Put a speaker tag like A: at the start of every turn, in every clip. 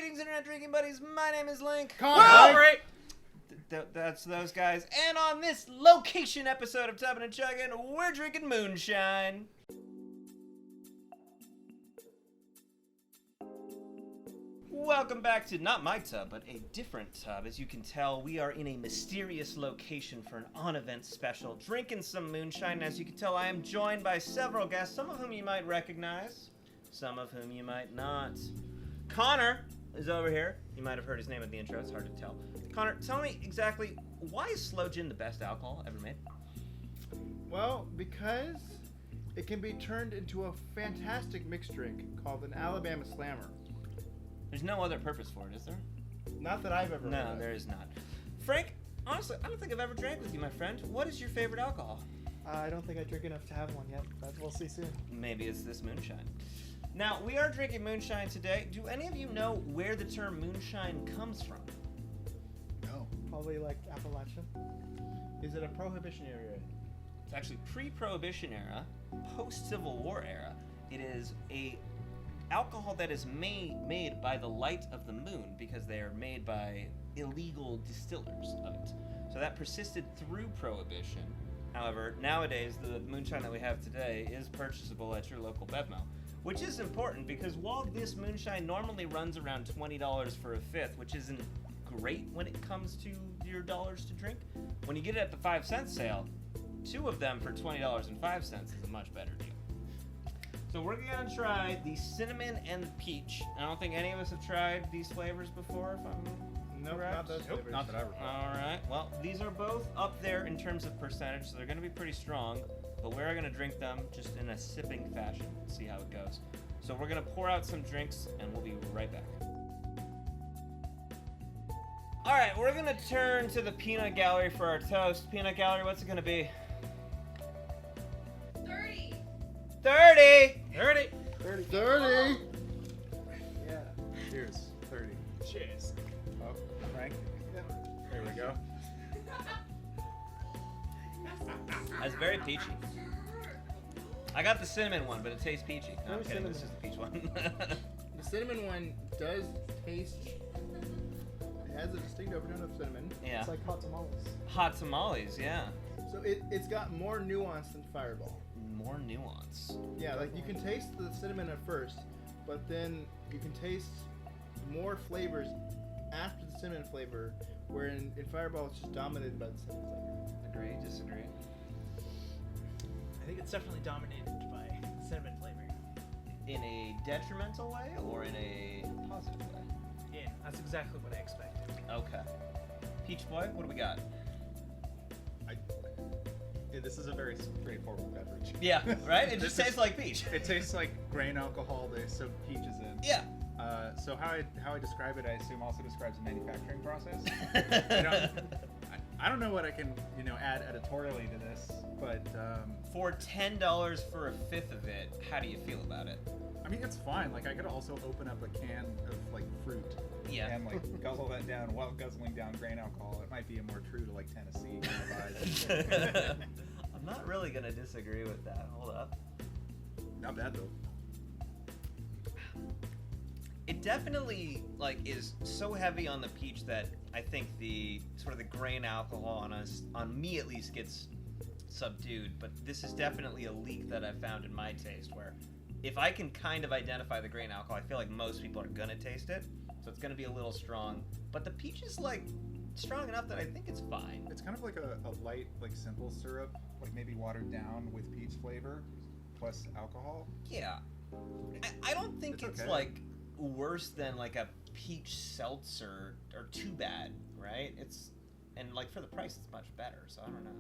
A: Greetings, Internet Drinking Buddies. My name is Link.
B: Right.
A: That's those guys. And on this location episode of Tubbin' and Chugging, we're drinking moonshine. Welcome back to not my tub, but a different tub. As you can tell, we are in a mysterious location for an on-event special, drinking some moonshine. As you can tell, I am joined by several guests, some of whom you might recognize, some of whom you might not. Connor is over here. You might have heard his name at the intro. It's hard to tell. Connor, tell me exactly, why is Slow Gin the best alcohol ever made?
B: Well, because it can be turned into a fantastic mixed drink called an Alabama Slammer.
A: There's no other purpose for it, is there?
B: Not that I've ever heard
A: No,
B: of.
A: there is not. Frank, honestly, I don't think I've ever drank with you, my friend. What is your favorite alcohol?
C: I don't think I drink enough to have one yet, but we'll see soon.
A: Maybe it's this moonshine. Now, we are drinking moonshine today. Do any of you know where the term moonshine comes from?
B: No.
C: Probably like Appalachian.
B: Is it a prohibition area?
A: It's actually pre-Prohibition era, post-Civil War era. It is a alcohol that is made by the light of the moon because they are made by illegal distillers of it. So that persisted through Prohibition. However, nowadays, the moonshine that we have today is purchasable at your local BevMo, which is important because while this moonshine normally runs around $20 for a fifth, which isn't great when it comes to your dollars to drink, when you get it at the 5-cent sale, two of them for $20.05 is a much better deal. So we're gonna try the cinnamon and the peach. I don't think any of us have tried these flavors before, if I'm
B: Nope,
A: correct.
B: not those flavors.
D: Not that I recall.
A: All right. Well, these are both up there in terms of percentage, so they're gonna be pretty strong. But we're gonna drink them just in a sipping fashion and see how it goes. So we're gonna pour out some drinks, and we'll be right back. All right, we're gonna turn to the peanut gallery for our toast. Peanut gallery, what's it gonna be?
E: 30.
A: 30.
D: 30.
B: 30!
C: Yeah.
D: Cheers. 30.
A: Cheers.
D: Oh, Frank.
C: Yep.
D: There we go.
A: That's very peachy. I got the cinnamon one, but it tastes peachy. No, I'm
C: Where's
A: kidding.
C: cinnamon?
A: This is the peach one.
B: The cinnamon one does taste... It has a distinct overtone of cinnamon.
A: Yeah.
C: It's like hot tamales.
A: Hot tamales, yeah.
B: So it's got more nuance than Fireball.
A: More nuance.
B: Yeah, like you can taste the cinnamon at first, but then you can taste more flavors after the cinnamon flavor, where in Fireball it's just dominated by the cinnamon flavor.
A: Agree, disagree.
F: I think it's definitely dominated by cinnamon flavor.
A: In a detrimental way or in a positive way?
F: Yeah, that's exactly what I expected.
A: Okay. Peach Boy, what do we got?
D: This is a very straightforward beverage.
A: Yeah, right? It just
D: This
A: tastes
D: is-
A: like peach.
D: It tastes like grain alcohol they soak peaches in.
A: Yeah.
D: So how I describe it, I assume also describes the manufacturing process. I don't know what I can add editorially to this, but
A: For $10 for a fifth of it, how do you feel about it?
D: I mean it's fine. Like I could also open up a can of like fruit
A: Yeah.
D: and like guzzle that down while guzzling down grain alcohol. It might be a more true to like Tennessee kind of vibe.
A: I'm not really going to disagree with that. Hold up.
D: Not bad though.
A: It definitely is so heavy on the peach that I think the sort of the grain alcohol on me at least gets subdued. But this is definitely a leak that I've found in my taste where if I can kind of identify the grain alcohol, I feel like most people are gonna taste it. So it's gonna be a little strong. But the peach is strong enough that I think it's fine.
D: It's kind of like a light, like simple syrup, like maybe watered down with peach flavor plus alcohol.
A: Yeah. I don't think
D: It's
A: it's
D: okay.
A: worse than a peach seltzer or too bad, right? And for the price it's much better, so I don't know.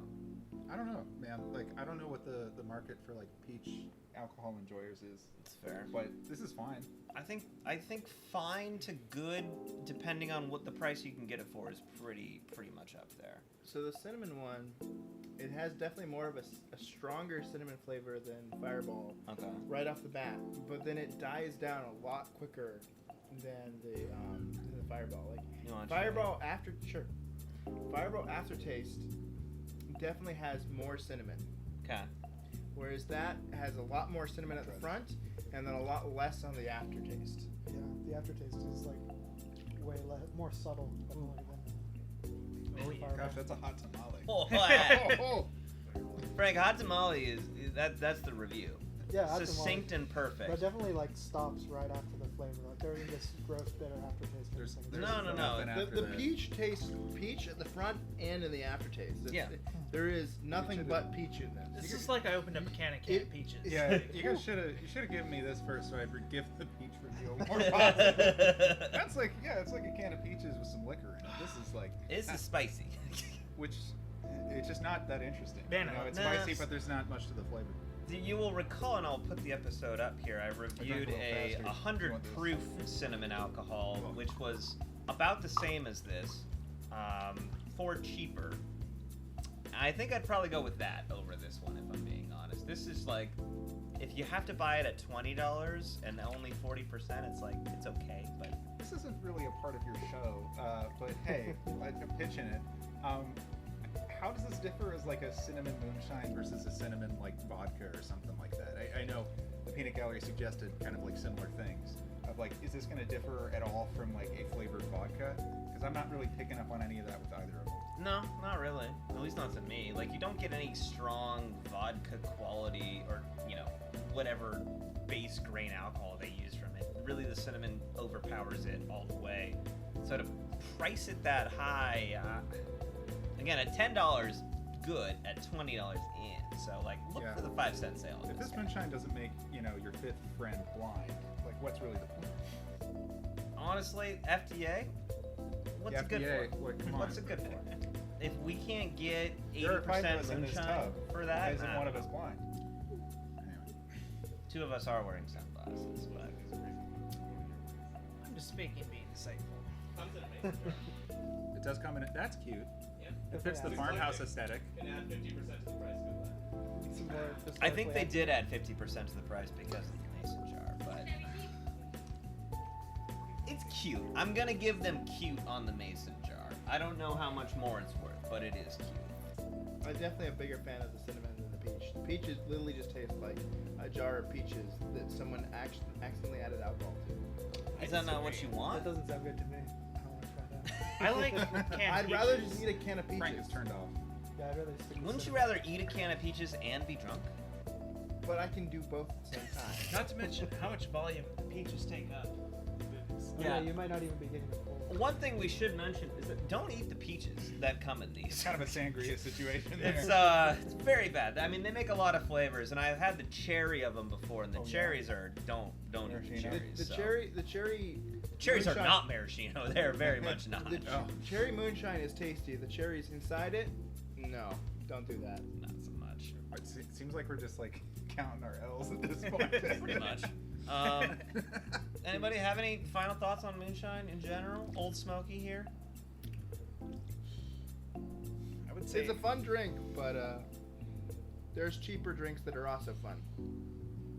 D: I don't know, man. Like I don't know what the market for like peach alcohol enjoyers is.
A: It's fair.
D: But this is fine.
A: I think fine to good, depending on what the price you can get it for, is pretty much up there.
B: So the cinnamon one, it has definitely more of a stronger cinnamon flavor than Fireball
A: Okay.
B: right off the bat, but then it dies down a lot quicker than the Fireball.
A: You wanna
B: Fireball Fireball aftertaste definitely has more cinnamon,
A: Okay.
B: whereas that has a lot more cinnamon at the front and then a lot less on the aftertaste.
C: Yeah, the aftertaste is like way more subtle, definitely than.
F: Oh, yeah.
C: Fireball.
D: Gosh, that's a hot tamale.
A: Oh,
D: Oh,
A: Frank, hot tamale is that's the review.
C: Yeah, hot
A: Succinct
C: tamale.
A: and perfect.
C: But definitely like stops right after the flavor. Like there isn't this gross bitter aftertaste. for a
D: There's-
C: second.
D: there's
A: No.
D: nothing after
B: The
D: that.
B: peach tastes peach at the front and in the aftertaste.
A: Yeah.
B: There is nothing
D: Peach
B: but peach in this.
F: This is like I opened up a can of canned peaches.
D: Yeah, you guys should have given me this first, so I'd gift the peach review more positive. That's like it's like a can of peaches with some liquor in it. This is like
A: This is spicy.
D: which it's just not that interesting.
F: Banana.
D: You know, it's
A: Nah.
D: spicy, but there's not much to the flavor.
A: You will recall, and I'll put the episode up here, I reviewed
D: little
A: a
D: faster.
A: 100
D: You want this?
A: proof cinnamon alcohol,
D: Cool.
A: which was about the same as this, for cheaper. I think I'd probably go with that over this one, if I'm being honest. This is like, if you have to buy it at $20 and only 40%, it's like, it's okay, but...
D: This isn't really a part of your show, but hey, I'm pitching it. How does this differ as like a cinnamon moonshine versus a cinnamon like vodka or something like that? I know the Peanut Gallery suggested kind of like similar things. Of like, is this going to differ at all from like a flavored vodka? Because I'm not really picking up on any of that with either of them.
A: No, not really. At least not to me. Like, you don't get any strong vodka quality or, whatever base grain alcohol they use from it. Really, the cinnamon overpowers it all the way. So to price it that high, again, at $10, good. At $20, in. So, like, look
D: Yeah.
A: for the 5-cent sale.
D: If this moonshine doesn't make, your fifth friend blind, like what's really the point?
A: Honestly, FDA, what's
D: The
A: it good
D: FDA,
A: for?
D: like, come
A: What's
D: on.
A: it good for? If we can't get
D: There are 5 of
A: 80%
D: us in this
A: moonshine
D: tub.
A: for
D: Why
A: that,
D: isn't
A: I
D: one
A: don't
D: of us
A: know.
D: blind? Anyway.
A: 2 of us are wearing sunglasses, but
F: I'm just making being insightful.
D: It does come in. That's cute. It fits the
C: Yeah.
D: farmhouse aesthetic.
E: Can add 50% to the price. Good luck.
C: Some more
A: I think they
C: historically
A: did add 50% to the price because of the mason jar, but it's cute. I'm gonna give them cute on the mason jar. I don't know how much more it's worth, but it is cute.
B: I'm definitely a bigger fan of the cinnamon than the peach. The peaches literally just taste like a jar of peaches that someone accidentally added alcohol to.
A: Is that not what you
C: That
A: want?
C: doesn't sound good to me. I want to try that.
F: I like canned
B: I'd rather
F: peaches.
B: just eat a can of peaches.
D: Frank is turned off.
C: Yeah, I'd rather stick with
A: Wouldn't you
C: cinnamon.
A: rather eat a can of peaches and be drunk?
B: But I can do both at the same time.
F: Not to mention how much volume the peaches take up.
C: Yeah,
A: Yeah.
C: you might not even be getting the full.
A: One thing we should mention is that don't eat the peaches that come in
D: It's
A: these.
D: kind of a sangria situation there.
A: It's very bad. I mean, they make a lot of flavors, and I've had the cherry of them before, and the
D: Oh, yeah.
A: cherries are don't eat the
D: Maraschino.
A: cherries.
B: The
A: so.
B: cherries
A: Cherries are
B: moonshine-
A: not maraschino. They're very much not.
B: The
D: Oh.
B: cherry moonshine is tasty. The cherries inside it, no, don't do that.
A: Not so much.
D: It seems like we're just like counting our L's at this point.
A: Pretty much. Anybody have any final thoughts on moonshine in general? Old Smokey here.
D: I would say
B: It's a fun drink, but there's cheaper drinks that are also fun.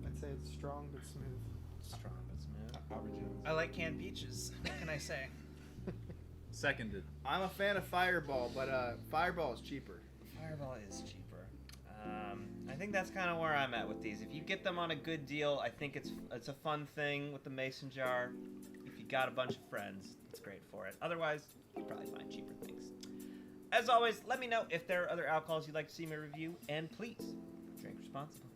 C: I'd say it's strong but smooth.
A: Strong but smooth.
D: Albert Jones.
F: I like canned peaches. What can I say?
D: Seconded.
B: I'm a fan of Fireball, but Fireball is cheaper.
A: Fireball is cheaper. I think that's kind of where I'm at with these. If you get them on a good deal, I think it's a fun thing with the mason jar. If you got a bunch of friends, it's great for it. Otherwise, you'll probably find cheaper things. As always, let me know if there are other alcohols you'd like to see me review, and please, drink responsibly.